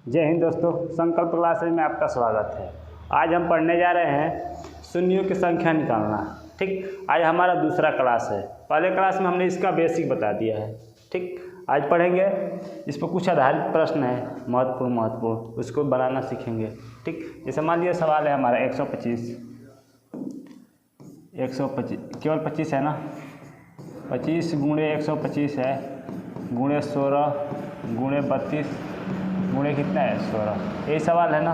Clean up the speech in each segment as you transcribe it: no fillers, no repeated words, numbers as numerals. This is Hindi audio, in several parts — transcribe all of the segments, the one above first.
जय हिंद दोस्तों, संकल्प क्लासेज में आपका स्वागत है। आज हम पढ़ने जा रहे हैं शून्यों की संख्या निकालना। ठीक, आज हमारा दूसरा क्लास है। पहले क्लास में हमने इसका बेसिक बता दिया है। ठीक, आज पढ़ेंगे, इस पर कुछ आधारित प्रश्न है महत्वपूर्ण, उसको बनाना सीखेंगे। ठीक, जैसे मान लीजिए सवाल है हमारा 125 केवल 25 है ना, 25 गुणे 125 है, गुणे 16 गुणे 32 गुणे कितना है 16। यही सवाल है ना।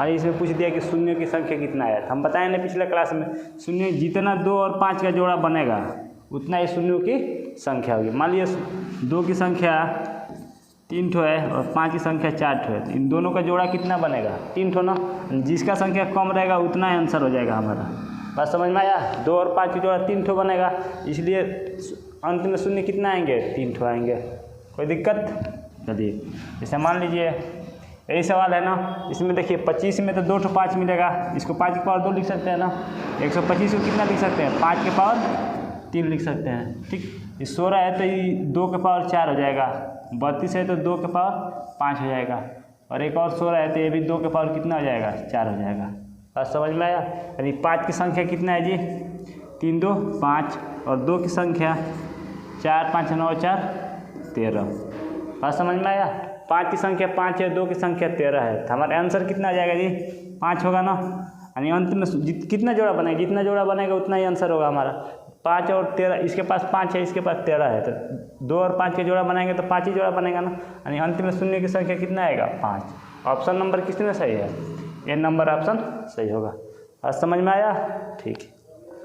और इसमें पूछ दिया कि शून्य की संख्या कितना है। हम बताए ना पिछले क्लास में, शून्य जितना 2 और 5 का जोड़ा बनेगा उतना ही शून्यों की संख्या होगी। मान लीजिए 2 की संख्या 3 ठो है और 5 की संख्या 4 ठो है, तो इन दोनों का जोड़ा कितना बनेगा 3 ठो ना। जिसका संख्या कम रहेगा उतना ही आंसर हो जाएगा हमारा। बात समझ में आया। 2 और 5 का जोड़ा 3 ठो बनेगा, इसलिए अंत में शून्य कितना आएंगे 3 ठो आएंगे। कोई दिक्कत? चलिए, जैसे मान लीजिए यही सवाल है ना, इसमें देखिए 25 में तो 2 ठो 5 मिलेगा, इसको 5 की पावर 2 लिख सकते हैं ना। 125 को कितना लिख सकते हैं 5 के पावर 3 लिख सकते हैं। ठीक, ये 16 है तो ये 2 के पावर 4 हो जाएगा, 32 है तो 2 के पावर 5 हो जाएगा, और एक और 16 है तो ये भी 2 के पावर कितना हो जाएगा 4 हो जाएगा। बात समझ में आया। यानी 5 की संख्या कितना है जी 3 2 5, और 2 की संख्या 4 5 9 4 13। बात समझ में आया। 5 की संख्या 5 है, 2 की संख्या 13 है, तो हमारा आंसर कितना आ जाएगा जी 5 होगा ना। यानी अंत में कितना जोड़ा बनेगा, जितना जोड़ा बनेगा उतना ही आंसर होगा हमारा। 5 और 13, इसके पास 5 है, इसके पास 13 है, तो 2 और 5 के जोड़ा बनाएंगे तो 5 ही जोड़ा बनेगा ना। यानी अंत में शून्य की संख्या कितना आएगा 5। ऑप्शन नंबर किसमें सही है, ये नंबर ऑप्शन सही होगा। आज समझ में आया। ठीक,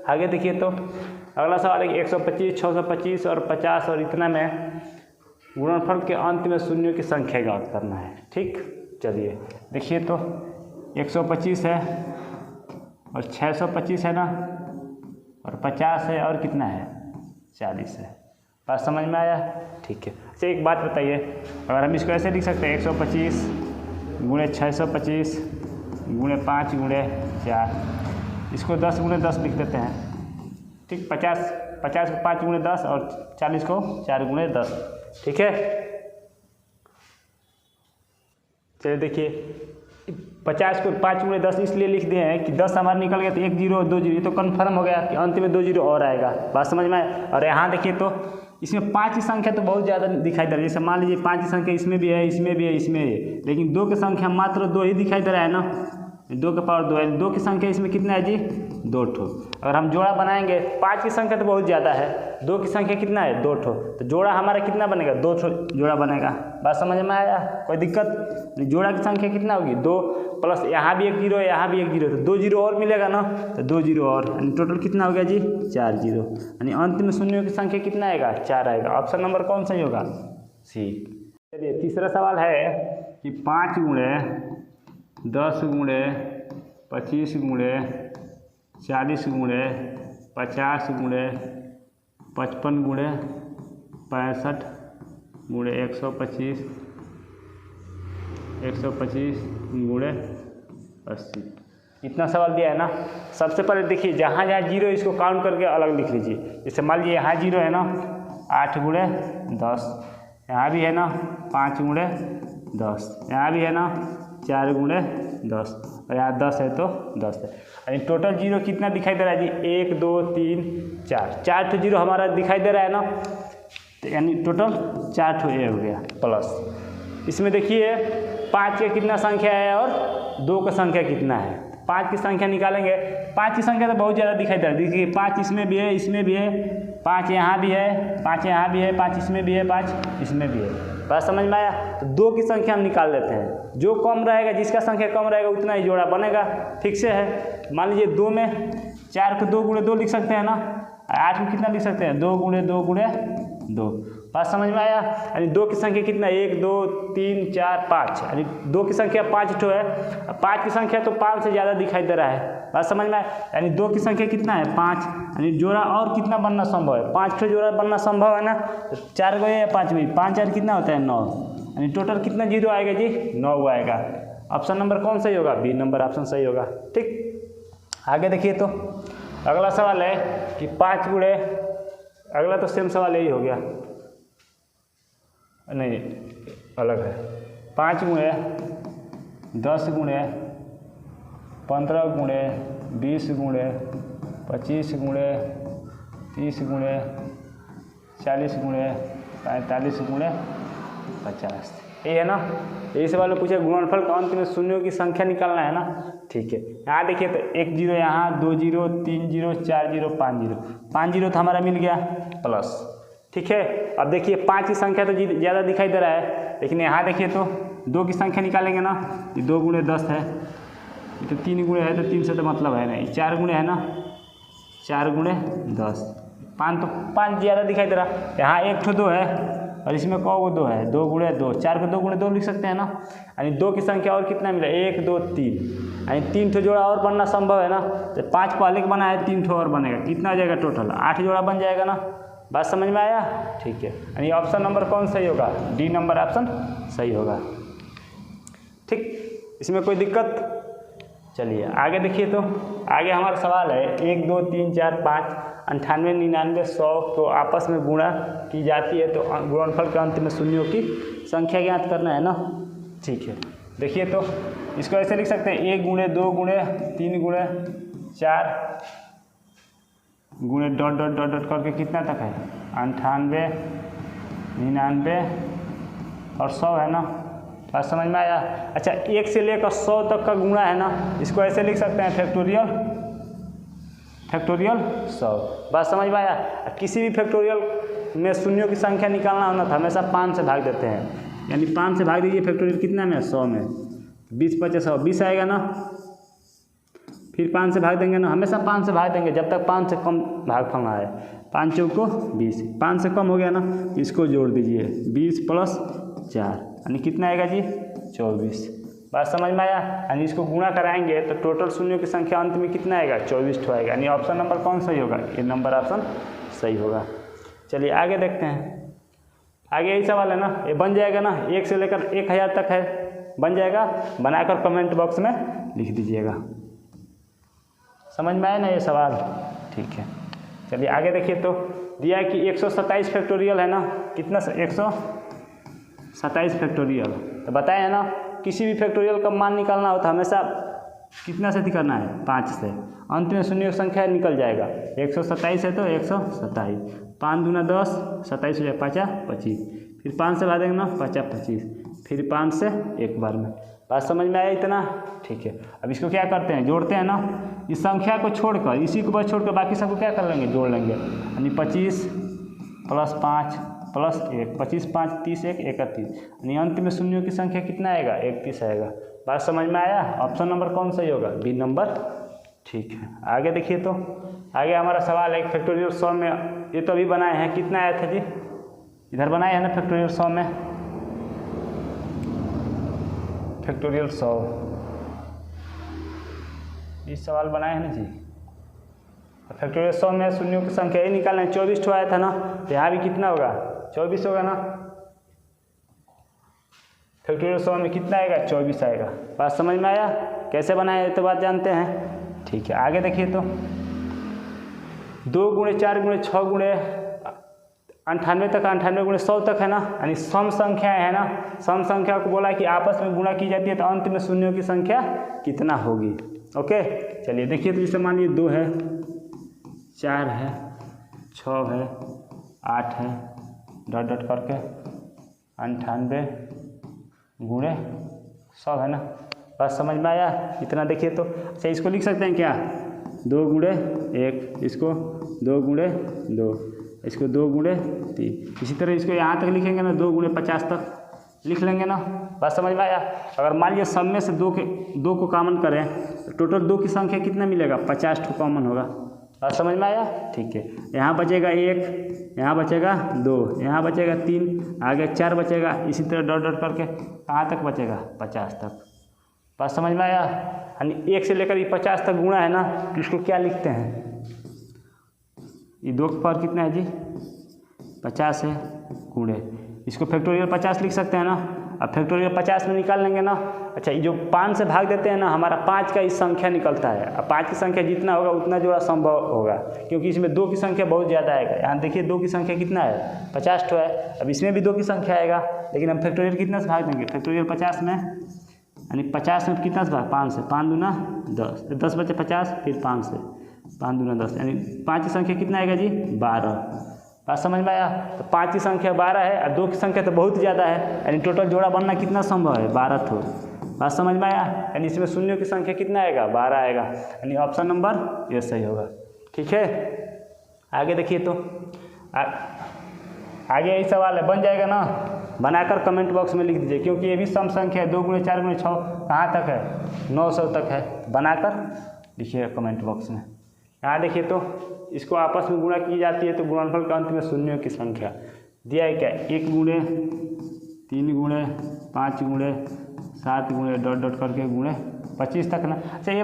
आगे देखिए। तो अगला सवाल है कि 125 625 और 50 और इतना में गुणनफल के अंत में शून्यों की संख्या ज्ञात करना है। ठीक, चलिए देखिए। तो 125 है और 625 है ना, और 50 है और कितना है 40 है। बात समझ में आया। ठीक है। अच्छा, एक बात बताइए, अगर हम इसको ऐसे लिख सकते हैं 125 गुणे 625 गुणे 5 गुणे 4, इसको 10 गुणे 10 लिख देते हैं। ठीक, 50 को 5 गुणे 10 और 40 को 4 गुणे 10। ठीक है। चलिए देखिए, 50 को 5 गुणे 10 इसलिए लिख दिए हैं कि 10 हमारा निकल गया तो 1 0 2 0, ये तो कन्फर्म हो गया कि अंत में 2 0 और आएगा। बात समझ में आए। और यहाँ देखिए, तो इसमें 5 की संख्या तो बहुत ज़्यादा दिखाई दे रही है। जैसे मान लीजिए 5 की संख्या इसमें भी है, इसमें भी है, इसमें है, लेकिन 2 की संख्या मात्र 2 ही दिखाई दे रहा है ना। 2 के पावर 2 है, 2 की संख्या इसमें कितना है जी 2 ठो। अगर हम जोड़ा बनाएंगे, 5 की संख्या तो बहुत ज़्यादा है, 2 की संख्या कितना है 2 ठो, तो जोड़ा हमारा कितना बनेगा 2 ठो जोड़ा बनेगा। बात समझ में आया। कोई दिक्कत? जोड़ा की संख्या कितना होगी 2, प्लस यहाँ भी 1 0 है, यहाँ भी 1 0, तो 2 0 और मिलेगा ना, तो 2 0 और, यानी टोटल कितना हो गया जी 4 0। यानी अंत में शून्यों की संख्या कितना आएगा 4 आएगा। ऑप्शन नंबर कौन सही होगा सी। चलिए, तीसरा सवाल है कि 5 गुणे 10 गुणे 25 गुणे 40 गुणे 50 गुणे 55 गुणे 65 गुणे 125 गुणे 80। इतना सवाल दिया है ना। सबसे पहले देखिए, जहाँ जहाँ जीरो इसको काउंट करके अलग लिख लीजिए। जैसे मान लीजिए यहाँ जीरो है ना, 8 गुणे 10, यहाँ भी है ना 5 गुणे 10, यहाँ भी है ना 4 गुणे 10, और यहाँ 10 है तो 10 है। यानी टोटल जीरो कितना दिखाई दे रहा है जी 1 2 3 4 ठो जीरो हमारा दिखाई दे रहा है ना, तो यानी टोटल 4 ठो ए हो गया। प्लस इसमें देखिए 5 का कितना संख्या है और 2 का संख्या कितना है। 5 की संख्या निकालेंगे, 5 की संख्या तो बहुत ज़्यादा दिखाई दे रहा है। देखिए 5 इसमें भी है, इसमें भी है, 5 यहाँ भी है, 5 यहाँ भी है, 5 इसमें भी है, 5 इसमें भी है। बात समझ में आया। तो 2 की संख्या हम निकाल लेते हैं। जो कम रहेगा, जिसका संख्या कम रहेगा उतना ही जोड़ा बनेगा। ठीक से है। मान लीजिए 2 में 4 को 2 गुणे 2 लिख सकते हैं ना, 8 में कितना लिख सकते हैं 2 गुणे 2 गुणे 2। बात समझ में आया। यानी 2 की संख्या कितना 1 2 3 4 5, यानी 2 की संख्या 5 ठो है। 5 की संख्या तो 5 से ज़्यादा दिखाई दे रहा है। बात समझ में आया। यानी 2 की संख्या कितना है 5, यानी जोड़ा और कितना बनना संभव है 5 ठो जोड़ा बनना संभव है ना। तो 4 गए या 5 में 5 4 कितना होता है 9, यानी टोटल कितना जीरो आएगा जी 9 आएगा। ऑप्शन नंबर कौन सही होगा बी नंबर ऑप्शन सही होगा। ठीक, आगे देखिए। तो अगला सवाल है कि 5 गुणे, अगला तो सेम सवाल यही हो गया, नहीं अलग है। 5 गुणे 10 गुणे 15 गुणे 20 गुणे 25 गुणे 30 गुणे 40 गुणे 45 गुणे 50। ये है ना, यही सवाल में पूछे गुणनफल का अंत में शून्यों की संख्या निकालना है ना। ठीक है, यहाँ देखिए तो 1 0 यहाँ, 2 0 3 0 4 0 5 0, 5 0 तो हमारा मिल गया प्लस। ठीक है, अब देखिए 5 की संख्या तो ज़्यादा दिखाई दे रहा है, लेकिन यहाँ देखिए तो 2 की संख्या निकालेंगे ना, ये 2 गुणे 10 है, ये तो 3 गुणे है, तो 3 से तो मतलब है नहीं, 4 गुणे है ना, 4 गुणे 10, 5 तो 5 ज़्यादा दिखाई दे रहा, यहाँ 1 ठो 2 है और इसमें कौ गो 2 है, 2 गुणे 2, 4 को 2 गुणे 2 लिख सकते हैं ना। यानी 2 की संख्या और कितना मिला, 1 2 3, यानी 3 ठो जोड़ा और बनना संभव है ना। तो 5 पहले का बना है, 3 ठो और बनेगा, कितना हो जाएगा टोटल, 8 जोड़ा बन जाएगा ना। बात समझ में आया? ठीक है, यानी ऑप्शन नंबर कौन सही होगा, डी नंबर ऑप्शन सही होगा। ठीक, इसमें कोई दिक्कत? चलिए आगे देखिए, तो आगे हमारा सवाल है 1 2 3 4 5 98 99 100 को आपस में गुणा की जाती है, तो गुणनफल के अंत में शून्यों की संख्या ज्ञात करना है ना। ठीक है, देखिए तो इसको ऐसे लिख सकते हैं 1 गुणे 2 गुणे 3 गुणे 4 गुणे डॉट डॉट डॉट डॉट करके कितना तक है, 98 99 और 100 है ना। बात समझ में आया? अच्छा, 1 से लेकर 100 तक का गुणा है ना, इसको ऐसे लिख सकते हैं फैक्टोरियल 100। बात समझ में आया? किसी भी फैक्टोरियल में शून्यों की संख्या निकालना होना था, हमेशा 5 से भाग देते हैं, यानी 5 से भाग दीजिए फैक्टोरियल कितना में, 100 में, 20 50 100 20 आएगा ना। फिर 5 से भाग देंगे ना, हमेशा 5 से भाग देंगे जब तक 5 से कम भागफल ना आए। 5 चौको 20, 5 से कम हो गया ना, इसको जोड़ दीजिए 20 + 4, यानी कितना आएगा जी, 24। बात समझ में आया? यानी इसको गुणा कराएंगे तो टोटल शून्यों की संख्या अंत में कितना आएगा, 24 ठो आएगा। यानी ऑप्शन नंबर कौन सही होगा, ये नंबर ऑप्शन सही होगा। चलिए आगे देखते हैं, आगे यही सवाल है ना, ये बन जाएगा ना, 1 से लेकर 1000 तक है, बन जाएगा, बनाकर कमेंट बॉक्स में लिख दीजिएगा। समझ में आया ना ये सवाल? ठीक है, चलिए आगे देखिए, तो दिया है कि 127 फैक्टोरियल है ना, कितना 127 फैक्टोरियल, तो बताए है ना किसी भी फैक्टोरियल का मान निकालना हो तो हमेशा कितना से करना है, 5 से, अंत में शून्य संख्या निकल जाएगा। 127 है तो 127, 5 दूना 10, 27 हो जाए 5 25, फिर 5 से भागेंगे ना 5 25, फिर 5 से एक बार में। बात समझ में आया इतना? ठीक है, अब इसको क्या करते हैं, जोड़ते हैं ना, इस संख्या को छोड़कर, इसी को बस छोड़कर बाकी सबको क्या कर लेंगे, जोड़ लेंगे, यानी 25 + 5 + 1, 25 5 30 1 31, यानी अंत में शून्यों की संख्या कितना आएगा, 31 आएगा। बात समझ में आया? ऑप्शन नंबर कौन सही होगा, बी नंबर। ठीक है, आगे देखिए, तो आगे हमारा सवाल है फैक्टोरियल 100 में, ये तो अभी बनाए हैं, कितना आया था जी, इधर बनाए हैं ना फैक्टोरियल 100 में, फैक्टोरियल 100 इस सवाल बनाए हैं ना जी। फैक्टोरियल 100 में शून्यों की संख्या ये निकालना है, 24 ठो आया था ना, तो यहाँ भी कितना होगा, 24 होगा ना। फैक्टोरियल 100 में कितना आएगा, 24 आएगा। बात समझ में आया? कैसे बनाए तो बात जानते हैं। ठीक है, आगे देखिए, तो 2 गुणे 4 गुणे 6 गुणे 98 तक, 98 गुणे 100 तक है ना, यानी सम संख्याएँ है ना, सम संख्या को बोला कि आपस में गुणा की जाती है, तो अंत में शून्यों की संख्या कितना होगी। ओके, चलिए देखिए, तो जैसे मान लीजिए 2 है, 4 है, 6 है, 8 है, डॉट डॉट करके 98 गुणे 100 है ना। बात समझ में आया इतना? देखिए तो अच्छा, इसको लिख सकते हैं क्या, 2 गुणे 1, इसको 2 गुणे 2, इसको 2 गुणे 3, इसी तरह इसको यहाँ तक लिखेंगे ना, 2 गुणे 50 तक लिख लेंगे ना। बात समझ में आया? अगर मान लीजिए सब में से 2 को कॉमन करें तो टोटल 2 की संख्या कितना मिलेगा, 50 ठो कॉमन होगा। बात समझ में आया? ठीक है, यहाँ बचेगा 1, यहाँ बचेगा 2, यहाँ बचेगा 3, आगे 4 बचेगा, इसी तरह डॉट डॉट करके कहाँ तक बचेगा, 50 तक। बात समझ में आया? यानी 1 से लेकर ये 50 तक गुणा है ना, इसको क्या लिखते हैं, ये 2 के पावर कितना है जी, 50 है, गुणे, इसको फैक्टोरियल 50 लिख सकते हैं ना। अब फैक्टोरियल 50 में निकाल लेंगे ना। अच्छा, ये जो 5 से भाग देते हैं ना, हमारा 5 का इस संख्या निकलता है। अब 5 की संख्या जितना होगा उतना जोड़ा संभव होगा, क्योंकि इसमें 2 की संख्या बहुत ज़्यादा आएगा। यहाँ देखिए 2 की संख्या कितना है, 50 ठो है। अब इसमें भी 2 की संख्या आएगा, लेकिन हम फैक्टोरियल कितना से भाग देंगे, फैक्टोरियल 50 में, यानी 50 में कितना से भाग, 5 से, 5 दूना 10, 10 बचे 50, फिर 5 से, 5 दूना 10, यानी 5 की संख्या कितना आएगा जी, 12। बात समझ में आया। तो 5 की संख्या 12 है और 2 की संख्या तो बहुत ज़्यादा है, यानी टोटल जोड़ा बनना कितना संभव है, 12 थो। बात समझ में आया। यानी इसमें शून्यों की संख्या कितना आएगा, 12 आएगा, यानी ऑप्शन नंबर ये सही होगा। ठीक है, आगे देखिए तो आगे यही सवाल है, बन जाएगा ना, बनाकर कमेंट बॉक्स में लिख दीजिए, क्योंकि ये भी सम संख्या है, 2 गुणे 4 गुणे 6 कहाँ तक है, 900 तक है, बनाकर लिखिए कमेंट बॉक्स में। यहाँ देखिए तो इसको आपस में गुणा की जाती है, तो गुणनफल के अंत में शून्यों की संख्या दिया है क्या, 1 गुणे 3 गुणे 5 गुणे 7 गुणे डॉट डॉट करके गुणे 25 तक ना। अच्छा ये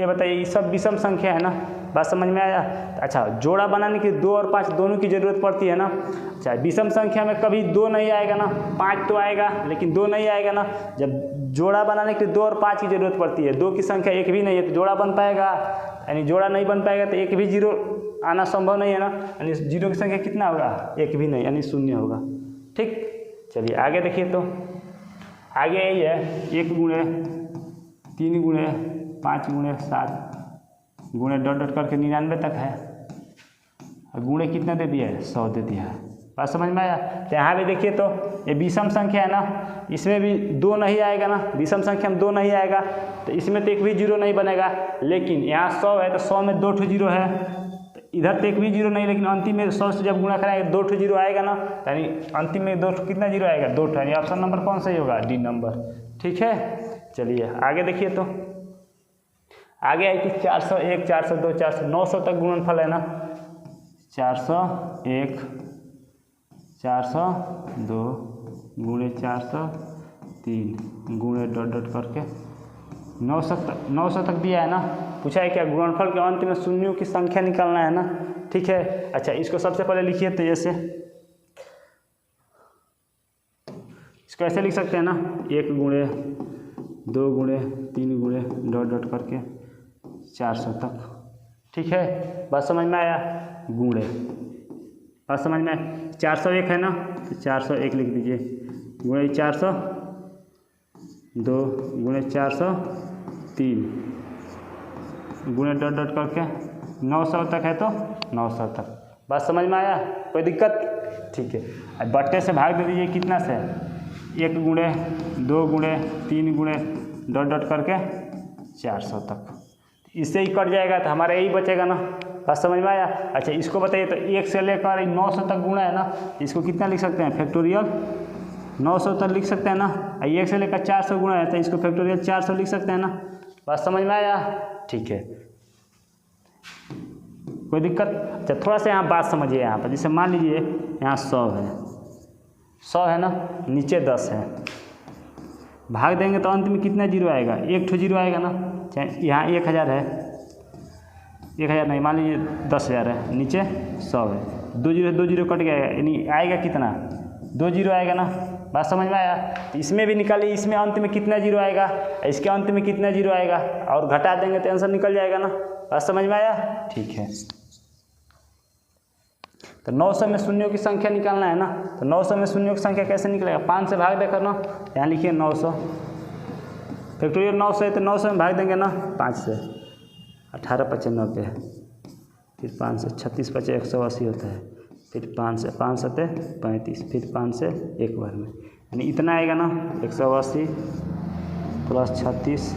बताइए ये सब विषम संख्या है ना, बात समझ में आया। अच्छा जोड़ा बनाने के 2 और 5 दोनों की ज़रूरत पड़ती है ना। अच्छा विषम संख्या में कभी 2 नहीं आएगा ना, 5 तो आएगा लेकिन 2 नहीं आएगा ना। जब जोड़ा बनाने के लिए 2 और 5 की ज़रूरत पड़ती है, 2 की संख्या 1 भी नहीं है तो जोड़ा बन पाएगा, यानी जोड़ा नहीं बन पाएगा तो 1 भी 0 आना संभव नहीं है ना, यानी 0 की संख्या कितना होगा, 1 भी नहीं, यानी 0 होगा। ठीक, चलिए आगे देखिए तो आगे यही है, 1 गुणे 3 गुणे 5 गुणे 7 गुणे डॉट डॉट करके 99 तक है, और गुणे कितना दे दिया है, 100 दे दिया है। बात समझ में आया। तो यहाँ भी देखिए तो ये विषम संख्या है ना, इसमें भी 2 नहीं आएगा ना, विषम संख्या में 2 नहीं आएगा तो इसमें तो 1 भी 0 नहीं बनेगा, लेकिन यहाँ 100 है तो 100 में 2 ठो 0 है, तो इधर तो 1 भी 0 नहीं, लेकिन अंतिम में 100 से जब गुणा कराएंगे 2 ठो 0 आएगा ना, यानी अंतिम में 2 कितना 0 आएगा, 2 ठो, यानी ऑप्शन नंबर कौन सही होगा, डी नंबर। ठीक है, चलिए आगे देखिए तो आगे है कि 401 402 400 900 तक गुणनफल है ना, 401 402 गुणे 403 गुणे डॉट डॉट करके 900 तक दिया है ना। पूछा है क्या, गुणनफल के अंत में शून्यों की संख्या निकालना है ना। ठीक है, अच्छा इसको सबसे पहले लिखिए तो ऐसे, इसको ऐसे लिख सकते हैं ना, 1 गुणे 2 गुणे 3 गुणे डॉट डॉट करके 400 तक। ठीक है, बात समझ में आया, गुणे, बात समझ में आया। 401 है ना तो 401 लिख दीजिए, गुणे 400 2 गुणे 403 गुणे डॉट डॉट करके 900 तक है तो 900 तक। बात समझ में आया, कोई दिक्कत। ठीक है, अब बट्टे से भाग दे दीजिए, कितना से, 1 गुणे 2 गुणे 3 गुणे डॉट डॉट करके 400 तक, इससे ही कट जाएगा तो हमारा यही बचेगा ना। बात समझ में आया। अच्छा इसको बताइए तो 1 से लेकर 900 तक गुणा है ना, इसको कितना लिख सकते हैं, फैक्टोरियल 900 तक लिख सकते हैं ना। 1 से लेकर 400 गुणा है तो इसको फैक्टोरियल 400 लिख सकते हैं ना। बात समझ में आया। ठीक है, कोई दिक्कत। अच्छा थोड़ा सा यहाँ बात समझिए, यहाँ पर जैसे मान लीजिए यहाँ 100 है ना, नीचे 10 है, भाग देंगे तो अंत में कितना 0 आएगा, 1 ठो 0 आएगा ना। चाहे यहाँ 1000 है, 1000 नहीं, मान लीजिए 10,000 है, नीचे 100 है, 2 0 कट गया, यानी आएगा कितना, 2 0 आएगा ना। बात समझ में आया। तो इसमें भी निकालिए, इसमें अंत में कितना 0 आएगा, इसके अंत में कितना 0 आएगा, और घटा देंगे तो आंसर निकल जाएगा ना। बात समझ में आया। ठीक है, तो 900 में शून्यों की संख्या निकालना है ना, तो 900 में शून्यों की संख्या कैसे निकलेगा, 5 से भाग देकर ना, यहाँ लिखिए 900, फैक्टोरियल 900 है तो 900 में भाग देंगे ना 5 से, 18 5 90, फिर 5 से 36 5 180 होता है, फिर 5 से 5 7 35, फिर 5 से एक बार में, यानी इतना आएगा ना, 180 प्लस 36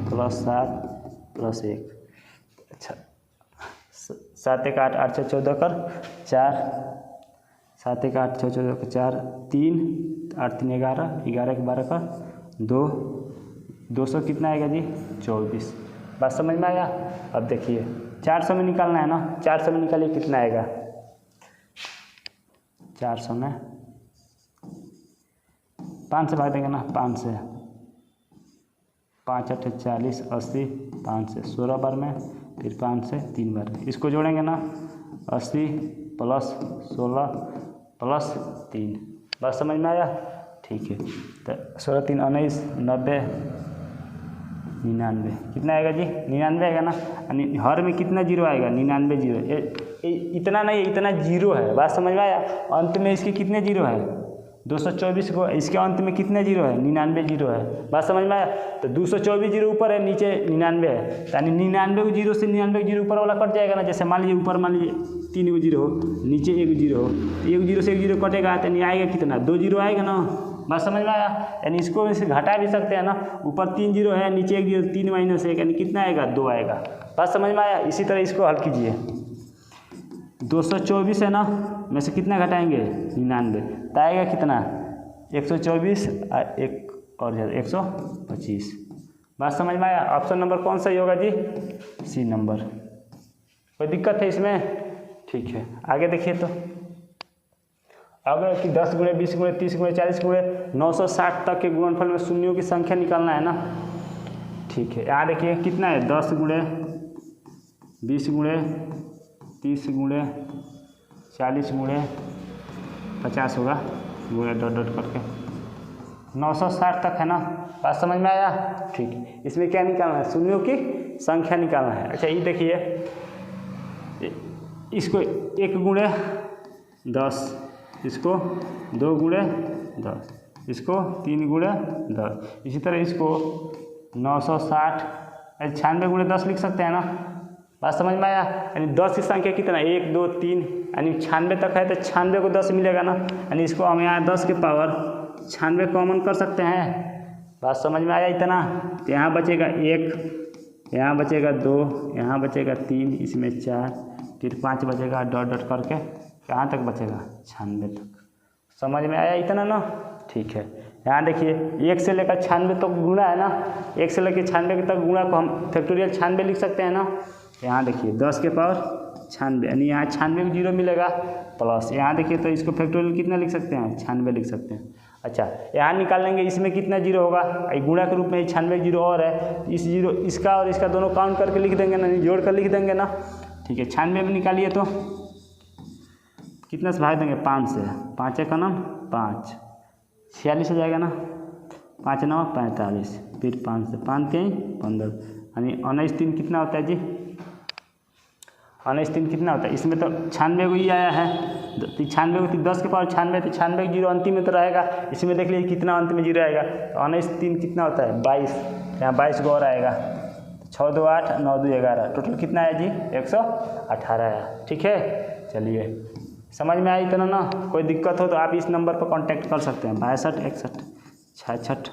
प्लस 7 प्लस 1। अच्छा 7 1 8 8 6 14 कर 4, 7 1 8 6 14 कर 4 3 8 3 11 11 के 12 का 2, 200 कितना आएगा जी 24। बात समझ में आया। अब देखिए 400 में निकालना है ना, 400 में निकालिए कितना आएगा, 400 में 5 से भाग देंगे ना, 5 से 5 8 40 80, 5 से 16 बार में, फिर 5 से 3 बार में, इसको जोड़ेंगे ना 80 प्लस 16 प्लस 3। बात समझ में आया। ठीक है, तो 16 3 19 90 99 कितना आएगा जी 99 आएगा ना, यानी हर में कितना 0 आएगा 99 0, इतना नहीं इतना 0 है। बात समझ में आया। अंत में इसके कितने 0 है 224 को इसके अंत में कितने जीरो है? 99 जीरो है। बात समझ में आया? तो 224 जीरो ऊपर है, नीचे 99 है, यानी 99 जीरो से 99 जीरो ऊपर वाला कट जाएगा ना। जैसे मान लीजिए ऊपर मान लीजिए 3 जीरो हो, नीचे 1 जीरो हो, तो 1 जीरो से 1 जीरो कटेगा तो नहीं आएगा कितना? 2 जीरो आएगा ना। बात समझ में आया? यानी इसको इसे घटा भी सकते हैं ना। ऊपर 3 जीरो है, नीचे 1 जीरो, 3 माइनस 1 यानी कितना आएगा? 2 आएगा। बात समझ में आया? इसी तरह इसको हल कीजिए। 224 है ना, में से कितना घटाएंगे? 99, तो आएगा कितना? 124 और एक और 125। बात समझ में आया? ऑप्शन नंबर कौन सही होगा जी? सी नंबर। कोई दिक्कत है इसमें? ठीक है, आगे देखिए। तो अगर कि 10 गुणे 20 गुणे 30 गुणे 40 गुणे 960 तक के गुणनफल में शून्यों की संख्या निकालना है ना। ठीक है, यहाँ देखिए कितना है? 10 गुणे 20 गुणे 30 गुणे 40 गुणे 50 होगा, गुणे डॉट डॉट करके 960 तक है ना। बात समझ में आया? ठीक, इसमें क्या निकालना है? शून्यों की संख्या निकालना है। अच्छा, ये देखिए, इसको 1 गुणे 10, इसको 2 गुणे 10, इसको 3 गुणे 10, इसी तरह इसको 960 96 गुणे 10 लिख सकते हैं ना। बात समझ में आया? यानी 10 की संख्या कितना? 1 2 3, यानी 96 तक है तो 96 को 10 मिलेगा ना। यानी इसको हम यहाँ 10 के पावर 96 कॉमन कर सकते हैं। बात समझ में आया? इतना तो यहाँ बचेगा 1, यहाँ बचेगा 2, यहाँ बचेगा 3, इसमें 4, फिर 5 बचेगा, डॉट डॉट करके कहाँ तक बचेगा? 96 तक। समझ में आया इतना ना? ठीक है, यहाँ देखिए 1 से लेकर 96 तक गुणा है ना। 1 से लेकर 96 तक गुणा को हम फैक्टोरियल 96 लिख सकते हैं ना। यहाँ देखिए 10 के पावर 96, यानी यहाँ 96 को जीरो मिलेगा प्लस, यहाँ देखिए तो इसको फैक्टोरियल कितना लिख सकते हैं? 96 लिख सकते हैं। अच्छा, यहाँ निकाल लेंगे, इसमें कितना जीरो होगा? गुणा के रूप में 96 जीरो और है, इस जीरो इसका और इसका दोनों काउंट करके लिख देंगे ना, जोड़ कर लिख देंगे ना। ठीक है, 96 में निकालिए तो कितना से भाग देंगे? 5 से, 5 का नाम 5, 46 हो जाएगा ना। 5 9 45, फिर 5 से 5 3 15, यानी 19 3 कितना होता है जी? 19 3 कितना होता है? इसमें तो 96 को ही आया है, 96 को 10 के पावर 96, तो 96 जीरो अंतिम में तो रहेगा। इसमें देख लीजिए कितना अंत में जीरो आएगा। 19 3 कितना होता है? 22, यहाँ 22 को और आएगा, 6 2 8 9 2 11, टोटल कितना है जी? 118 है। ठीक है, चलिए समझ में आई इतना ना। कोई दिक्कत हो तो आप इस नंबर पर कांटेक्ट कर सकते हैं, 62 61 66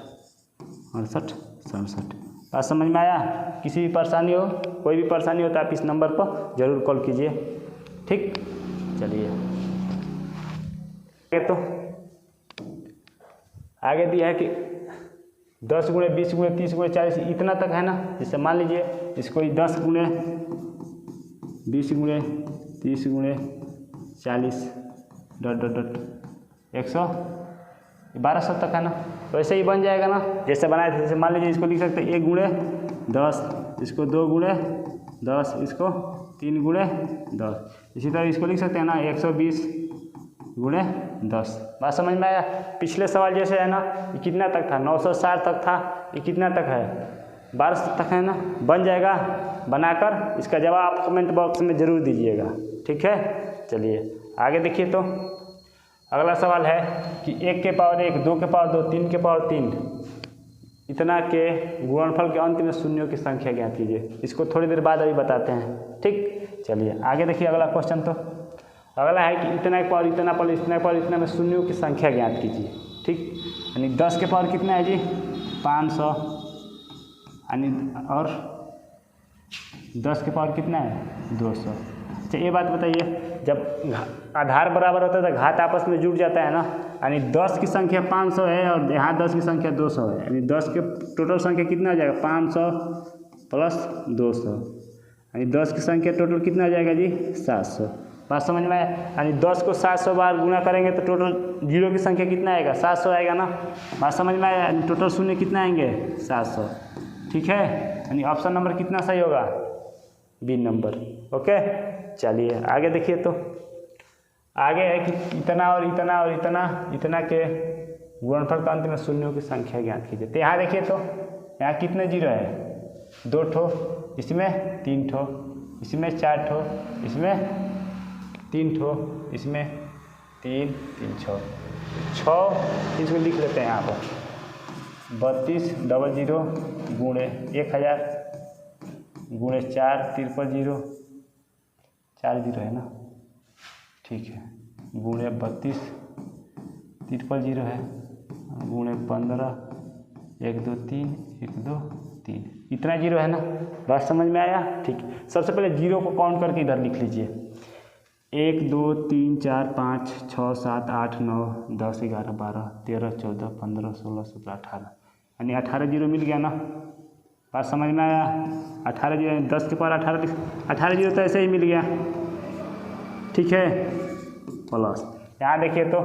68 67। बात समझ में आया? किसी भी परेशानी हो, कोई भी परेशानी हो तो आप इस नंबर पर ज़रूर कॉल कीजिए। ठीक, चलिए तो आगे दिया है कि 10 गुणे 20 गुणे 30 गुणे 40 इतना तक है ना। जैसे मान लीजिए इसको 10 गुणे 20 गुणे 30 गुणे 40 डॉट डॉट डॉट 1200 तक है ना। वैसे ही बन जाएगा ना जैसे बनाए थे। जैसे मान लीजिए इसको लिख सकते हैं 1 गुणे 10, इसको 2 गुणे 10, इसको 3 गुणे 10, इसी तरह इसको लिख सकते हैं ना 120 गुणे 10। बात समझ में आया? पिछले सवाल जैसे है ना, ये कितना तक था? 960 तक था, ये कितना तक है? 1200 तक है ना। बन जाएगा, बनाकर इसका जवाब आप कमेंट बॉक्स में ज़रूर दीजिएगा। ठीक है, चलिए आगे देखिए। तो अगला सवाल है कि 1 के पावर 1, 2 के पावर 2, 3 के पावर 3 इतना के गुणनफल के अंत में शून्यों की संख्या ज्ञात कीजिए। इसको थोड़ी देर बाद अभी बताते हैं। ठीक, चलिए आगे देखिए अगला क्वेश्चन। तो अगला है कि इतना के पावर इतना पर इतना के पावर इतना में शून्यों की संख्या ज्ञात कीजिए। ठीक, यानी 10 के पावर कितना है जी? 500, यानी और 10 के पावर कितना है? 200। अच्छा, ये बात बताइए, जब आधार बराबर होता है तो घात आपस में जुड़ जाता है ना। यानी 10 की संख्या 500 है और यहाँ 10 की संख्या 200 है, यानी 10 के टोटल संख्या कितना आ जाएगा? 500 प्लस 200, यानी 10 की संख्या टोटल कितना आ जाएगा जी? 700। बात समझ में आया? यानी 10 को 700 बार गुणा करेंगे तो टोटल जीरो की संख्या कितना आएगा? 700 आएगा ना। बात समझ में आया? यानी टोटल शून्य कितना आएंगे? 700। ठीक है, यानी ऑप्शन नंबर कितना सही होगा? B number. ओके, चलिए आगे देखिए। तो आगे है कि इतना और इतना और इतना के गुणनफल का अंत में शून्यों की संख्या ज्ञात कीजिए। तो यहाँ देखिए, तो यहाँ कितने जीरो है? 2 ठो, इसमें 3 ठो, इसमें 4 ठो, इसमें 3 ठो, इसमें 3 3 ठो। 6 इसको लिख लेते हैं यहाँ पर 3200 गुणे 1000 गुणे 4 000 4 0 है ना, ठीक है, गुणे 32 000 है, गुणे 15 1 2 3 1 2 3 इतना जीरो है ना। बात समझ में आया? ठीक। सबसे पहले जीरो को काउंट करके इधर लिख लीजिए 1 2 3 4 5 6 7 8 9 10 11 12 13 14 15 16 17 18 यानी 18 जीरो मिल गया ना। बात समझ में आया? 18 जीरो 10 के पावर 18 जीरो तो ऐसे ही मिल गया, ठीक है, प्लस यहाँ देखिए तो,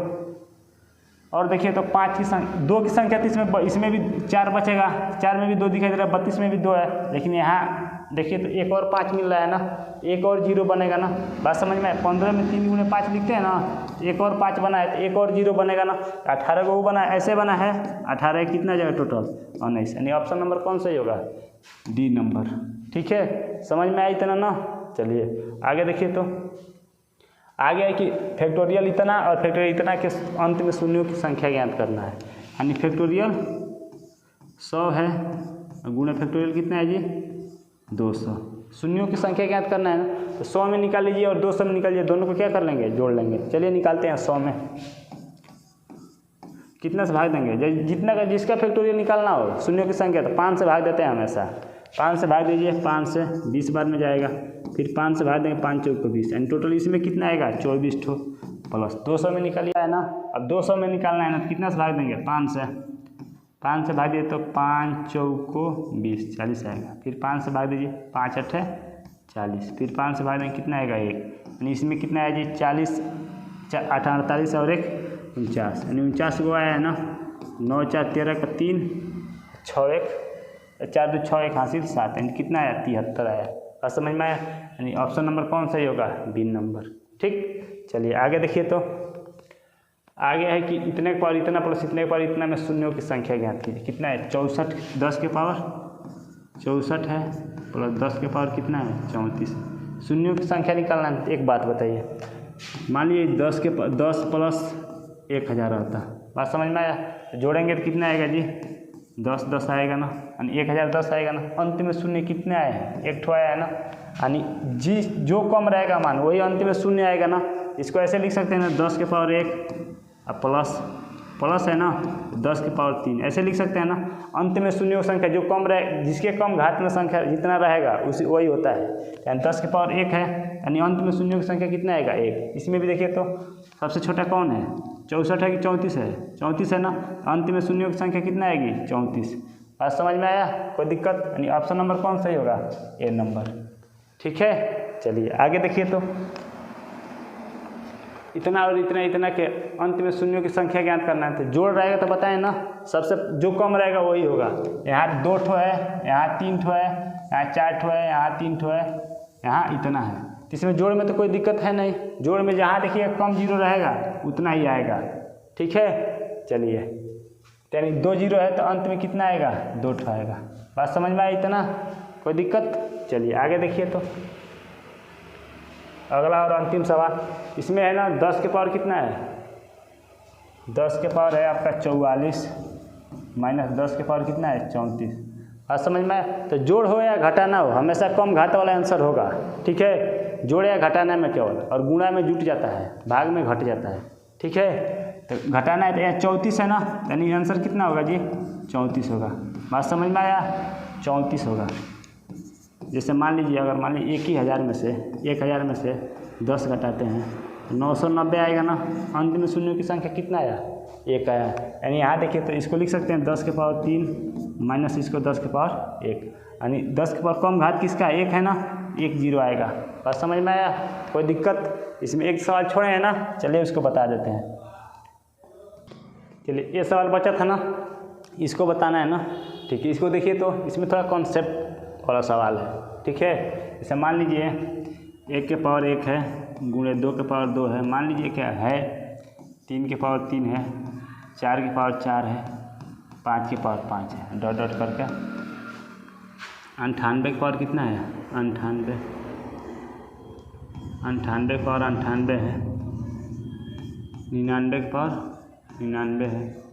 और देखिए तो 5 की संख्या 2 की संख्या तो इसमें भी 4 बचेगा, 4 में भी 2 दिखाई दे रहा है, 32 में भी 2 है, लेकिन यहाँ देखिए तो एक और 5 मिल रहा है ना, एक और जीरो बनेगा ना। बात समझ में आए? 15 में 3 गुणे 5 लिखते हैं ना, एक और 5 बना है तो एक और जीरो बनेगा ना। 18 को वो बना है, ऐसे बना है, 18 कितना जाएगा टोटल 19, यानी ऑप्शन नंबर कौन सही होगा? डी नंबर, ठीक है। समझ में आई इतना ना? चलिए आगे देखिए तो, आगे है कि फैक्टोरियल इतना और फैक्टोरियल इतना के अंत में शून्यों की संख्या ज्ञात करना है, यानी फैक्टोरियल 100 है, गुणा फैक्टोरियल कितना है जी 200, शून्यों की संख्या ज्ञात करना है ना, तो 100 में निकाल लीजिए और 200 में निकाल लीजिए, दोनों को क्या कर लेंगे? जोड़ लेंगे। चलिए निकालते हैं। 100 में कितना से भाग देंगे? जितना का जिसका फैक्टोरियल निकालना हो शून्यों की संख्या तो 5 से भाग देते हैं हमेशा। 5 से भाग दीजिए, 5 से 20 बार में जाएगा, फिर 5 से भाग देंगे, 5 चौक को 20, यानी टोटल इसमें कितना आएगा? 24 ठो, प्लस 200 में निकाल लिया है ना। अब 200 में निकालना है ना, तो कितना से भाग देंगे? 5 से भाग दिए तो 5 चौक को 20, 40 आएगा, फिर 5 से भाग दीजिए, 5 8 40, फिर 5 से भाग देंगे, कितना आएगा? 1, यानी इसमें कितना है जी 40 48 और 1 49, यानी 49 को आया है ना। 9 4 13 का 3 6 1 4 2 6 1 हासिल 7, यानी कितना आया? 73 आया। और समझ में आया? यानी ऑप्शन नंबर कौन सही होगा? बी नंबर, ठीक। चलिए आगे देखिए तो, आगे है कि इतने के पावर इतना प्लस इतने के पावर इतना में शून्यों की संख्या ज्ञात कीजिए। कितना है? 64, 10 के पावर 64 है, प्लस 10 के पावर कितना है? 34। शून्यों की संख्या निकालना है। एक बात बताइए, मान लीजिए 10 प्लस 1000 आता, बात समझ में आया? जोड़ेंगे तो कितना आएगा जी? 10 10 आएगा ना, यानी 1010 आएगा ना। अंत में शून्य कितने आए हैं? एक ठो आया है ना, यानी जी जो कम रहेगा मान वही अंत में शून्य आएगा ना। इसको ऐसे लिख सकते हैं ना, 10 के पावर 1 और प्लस है ना 10 के पावर 3, ऐसे लिख सकते हैं ना। अंत में शून्य की संख्या जो कम रहे, जिसके कम घात में संख्या जितना रहेगा उसी वही होता है, यानी 10 के पावर 1 है, यानी अंत में शून्यों की संख्या कितना आएगा? 1। इसमें भी देखिए तो सबसे छोटा कौन है? 64 है कि 34 है? 34 है ना, अंत में शून्यों की संख्या कितना आएगी? 34। बात समझ में आया? कोई दिक्कत? यानी ऑप्शन नंबर कौन सही होगा? ए नंबर, ठीक है। चलिए आगे देखिए तो, इतना और इतना के अंत में शून्यों की संख्या ज्ञात करना है, तो जोड़ रहेगा तो बताएं ना, सबसे जो कम रहेगा वही होगा। यहाँ 2 ठो है, यहाँ 3 ठो है, यहाँ 4 ठो है, यहाँ 3 ठो है, यहाँ इतना है, तो इसमें जोड़ में तो कोई दिक्कत है नहीं। जोड़ में जहाँ देखिए कम जीरो रहेगा उतना ही आएगा, ठीक है। चलिए यानी 2 जीरो है तो अंत में कितना आएगा? 2 ठो आएगा। बात समझ में आई इतना? कोई दिक्कत? चलिए आगे देखिए तो, अगला और अंतिम सवाल इसमें है ना, 10 के पावर कितना है? 10 के पावर है आपका 44 माइनस 10 के पावर कितना है? 34। बात समझ में आए? तो जोड़ हो या घटाना हो हमेशा कम घात वाला आंसर होगा, ठीक है। जोड़ या घटाना में केवल, और गुणा में जुट जाता है, भाग में घट जाता है, ठीक है। तो घटाना है तो यह 34 है ना, यानी आंसर कितना होगा जी? 34 होगा। बात समझ में आया? 34 होगा। जैसे मान लीजिए, अगर मान लीजिए 1000 में से 10 घटाते हैं 990 आएगा ना, अंत में शून्यों की संख्या कितना आया? 1 आया, यानी यहाँ देखिए तो इसको लिख सकते हैं 10 के पावर 3 माइनस इसको 10 के पावर 1, यानी 10 के पावर कम घात किसका? 1 है ना, 1 जीरो आएगा। बात समझ में आया? कोई दिक्कत? इसमें एक सवाल छोड़े हैं ना, चलिए उसको बता देते हैं। चलिए ये सवाल बचा था ना, इसको बताना है ना, ठीक है। इसको देखिए तो इसमें थोड़ा कॉन्सेप्ट वाला सवाल है, ठीक है। जैसे मान लीजिए 1 के पावर 1 है, गुणे 2 के पावर 2 है, मान लीजिए क्या है 3 के पावर 3 है, 4 के पावर 4 है, 5 के पावर 5 है, डॉट डॉट करके 98 के पावर कितना है? 98 के पावर 98 है, 99 के पावर 99 है।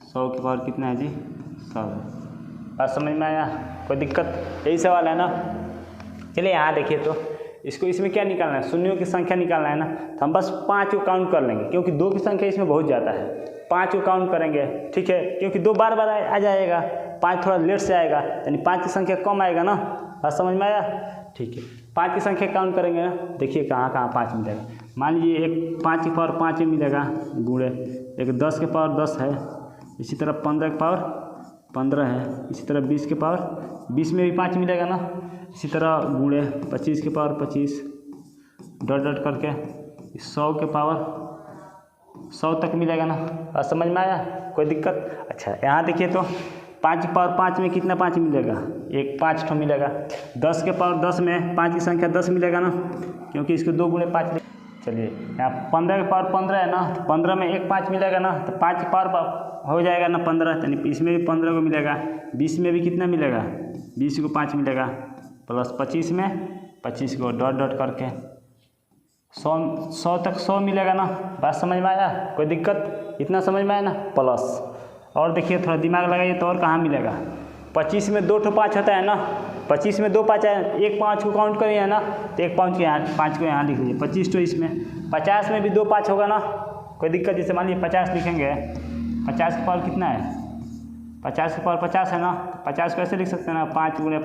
100 की पावर कितना है जी? 100 है। बात समझ में आया? कोई दिक्कत? यही सवाल है ना। चलिए यहाँ देखिए, तो इसको इसमें क्या निकालना है? शून्यों की संख्या निकालना है ना। तो हम बस 5 को काउंट कर लेंगे, क्योंकि 2 की संख्या इसमें बहुत ज़्यादा है। 5 को काउंट करेंगे, ठीक है, क्योंकि 2 बार बार आ जाएगा, 5 थोड़ा लेट से आएगा, यानी 5 की संख्या कम आएगा ना। बात समझ में आया? ठीक है, 5 की संख्या काउंट करेंगे ना। देखिए कहाँ कहाँ 5 मिलेगा। मान लीजिए एक 5 की पावर 5 में मिलेगा गुणे, एक 10 के पावर 10 है, इसी तरह 15 के पावर 15 है, इसी तरह 20 के पावर 20 में भी 5 मिलेगा ना। इसी तरह गुणे 25 के पावर 25 डॉट डॉट करके 100 के पावर 100 तक मिलेगा ना। और समझ में आया? कोई दिक्कत? अच्छा यहाँ देखिए, तो 5 की पावर 5 में कितना 5 मिलेगा? एक 5 ठो मिलेगा। 10 के पावर 10 में 5 की संख्या 10 मिलेगा ना, क्योंकि इसको 2 गुणे 5। चलिए यहाँ 15 के पावर 15 है ना, तो 15 में एक 5 मिलेगा ना, तो 5 की पावर हो जाएगा ना 15, यानी इसमें भी 15 को मिलेगा। 20 में भी कितना मिलेगा? 20 को 5 मिलेगा, प्लस 25 में 25 को डॉट डॉट करके 100 तक 100 मिलेगा ना। बात समझ में आया? कोई दिक्कत? इतना समझ में आया ना। प्लस और देखिए, थोड़ा दिमाग लगाइए तो और कहाँ मिलेगा। 25 में 2 ठो 5 होता है ना, 25 में 2 5 है, एक 5 को काउंट करिए है ना, तो एक 5 को यहाँ लिख लीजिए। 25 तो इसमें 50 में भी 2 5 होगा ना। कोई दिक्कत? जैसे मान लीजिए 50 लिखेंगे, 50 की पावर कितना है? 50 की पावर 50 है ना, 50 को ऐसे लिख सकते हैं ना, 5 गुणे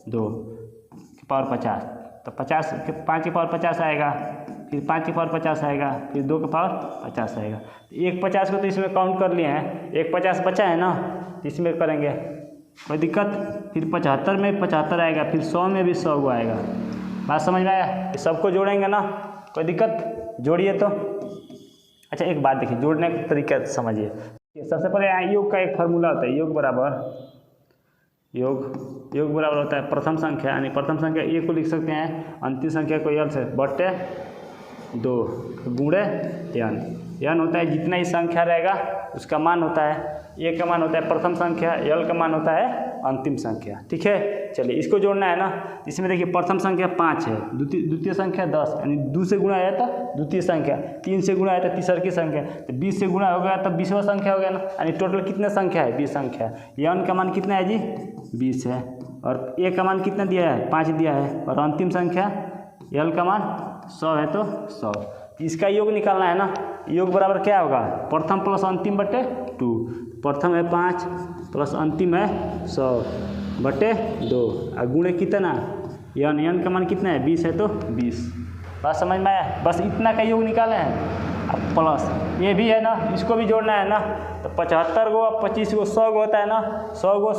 2 की पावर 50, तो 50 के 5 की पावर 50 आएगा, फिर 5 की पावर 50 आएगा, फिर 2 की पावर 50 आएगा। एक 50 को तो इसमें काउंट कर लिए हैं, एक 50 बचा है ना, तो इसमें करेंगे। कोई दिक्कत? फिर 75 में 75 आएगा, फिर 100 में भी 100 को आएगा। बात समझ में आया? ये सबको जोड़ेंगे ना। कोई दिक्कत? जोड़िए तो। अच्छा एक बात देखिए, जोड़ने का तरीका समझिए। सबसे पहले यहाँ योग का एक फार्मूला होता है, योग बराबर होता है प्रथम संख्या, यानी प्रथम संख्या ए को लिख सकते हैं अंतिम संख्या को यल से बट्टे 2 गुणे n होता है जितना ही संख्या रहेगा उसका मान होता है। ए का मान होता है प्रथम संख्या, यल का मान होता है अंतिम संख्या। ठीक है, चलिए इसको जोड़ना है ना। इसमें देखिए प्रथम संख्या 5 है, द्वितीय संख्या 10, यानी 2 से गुणा है तो द्वितीय संख्या, 3 से गुणा है तो तीसर की संख्या, तो 20 से गुणा हो गया तो 20वां संख्या हो गया ना। यानी टोटल कितने संख्या है? 20 संख्या। n का मान कितना है जी? 20 है, और ए का मान कितना दिया है? 5 दिया है, और अंतिम संख्या यल का मान 100 है तो 100। इसका योग निकालना है ना। योग बराबर क्या होगा? प्रथम प्लस अंतिम बटे 2। प्रथम है 5 प्लस अंतिम है 100 बटे 2, और गुणे कितना? n का मान कितना है? 20 है तो 20। बात समझ में आया? बस इतना का योग निकाले हैं। अब प्लस ये भी है ना, इसको भी जोड़ना है ना। तो 75 गो 25 गो 100 गो होता है ना, 100 गो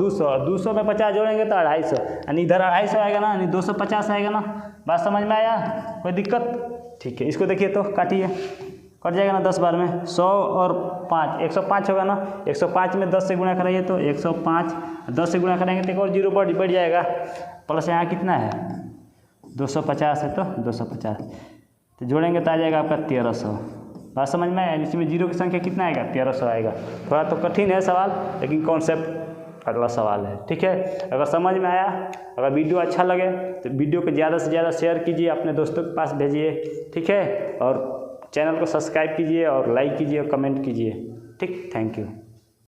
200 में 50 जोड़ेंगे तो 250, यानी इधर 250 आएगा ना, यानी 250 आएगा ना। बात समझ में आया? कोई दिक्कत? ठीक है, इसको देखिए तो काटिए, कट जाएगा ना 10 बार में। 100 और 5 105 होगा ना। 105 में 10 से गुणा कराइए तो 105, 10 से गुणा करेंगे तो एक और जीरो बढ़ जाएगा, प्लस यहाँ कितना है? 250 है तो 250, तो जोड़ेंगे तो आ जाएगा आपका 1300। बात समझ में आया? इसमें जीरो की संख्या कितना आएगा? 1300 आएगा। थोड़ा तो कठिन है सवाल, लेकिन कॉन्सेप्ट अगला सवाल है। ठीक है, अगर समझ में आया, अगर वीडियो अच्छा लगे तो वीडियो को ज़्यादा से ज़्यादा शेयर कीजिए, अपने दोस्तों के पास भेजिए। ठीक है, और चैनल को सब्सक्राइब कीजिए और लाइक कीजिए और कमेंट कीजिए। ठीक, थैंक यू।